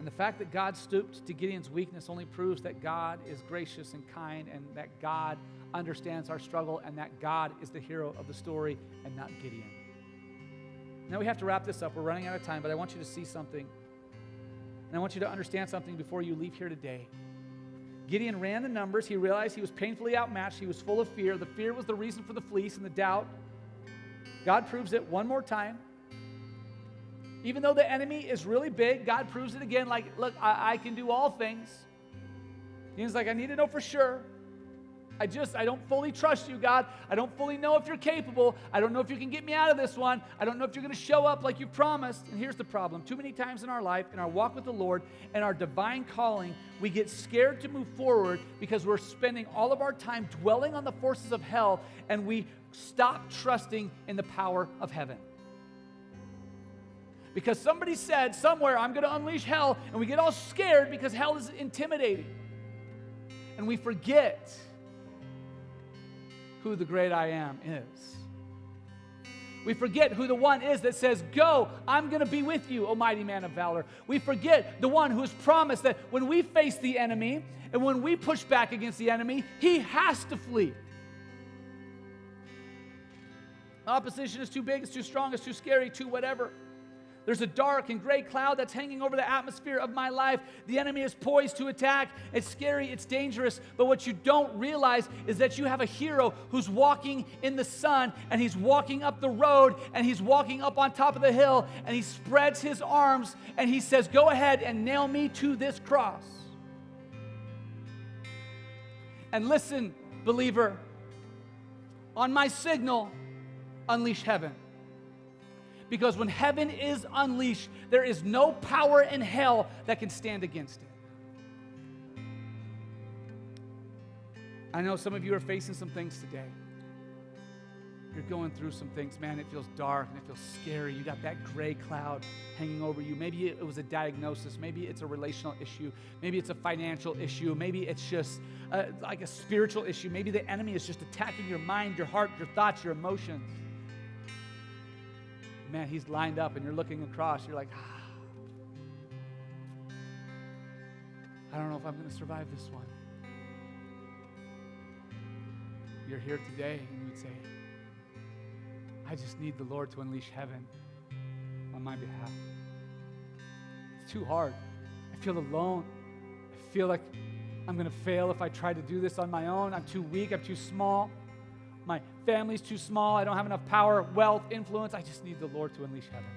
And the fact that God stooped to Gideon's weakness only proves that God is gracious and kind, and that God understands our struggle, and that God is the hero of the story and not Gideon. Now we have to wrap this up. We're running out of time, but I want you to see something. And I want you to understand something before you leave here today. Gideon ran the numbers. He realized he was painfully outmatched. He was full of fear. The fear was the reason for the fleece and the doubt. God proves it one more time. Even though the enemy is really big, God proves it again. Like, look, I can do all things. Gideon's like, I need to know for sure. I don't fully trust you, God. I don't fully know if you're capable. I don't know if you can get me out of this one. I don't know if you're going to show up like you promised. And here's the problem. Too many times in our life, in our walk with the Lord, and our divine calling, we get scared to move forward because we're spending all of our time dwelling on the forces of hell, and we stop trusting in the power of heaven. Because somebody said somewhere, I'm going to unleash hell, and we get all scared because hell is intimidating. And we forget who the great I am is. We forget who the one is that says, go, I'm going to be with you, O mighty man of valor. We forget the one who has promised that when we face the enemy and when we push back against the enemy, he has to flee. Opposition is too big, it's too strong, it's too scary, too whatever. There's a dark and gray cloud that's hanging over the atmosphere of my life. The enemy is poised to attack. It's scary, it's dangerous. But what you don't realize is that you have a hero who's walking in the sun, and he's walking up the road, and he's walking up on top of the hill, and he spreads his arms, and he says, go ahead and nail me to this cross. And listen, believer, on my signal, unleash heaven. Because when heaven is unleashed, there is no power in hell that can stand against it. I know some of you are facing some things today. You're going through some things. Man, it feels dark and it feels scary. You got that gray cloud hanging over you. Maybe it was a diagnosis. Maybe it's a relational issue. Maybe it's a financial issue. Maybe it's just like a spiritual issue. Maybe the enemy is just attacking your mind, your heart, your thoughts, your emotions. Man, he's lined up and you're looking across. You're like, I don't know if I'm going to survive this one. You're here today and you would say, I just need the Lord to unleash heaven on my behalf. It's too hard. I feel alone. I feel like I'm going to fail if I try to do this on my own. I'm too weak. I'm too small. My family's too small. I don't have enough power, wealth, influence. I just need the Lord to unleash heaven.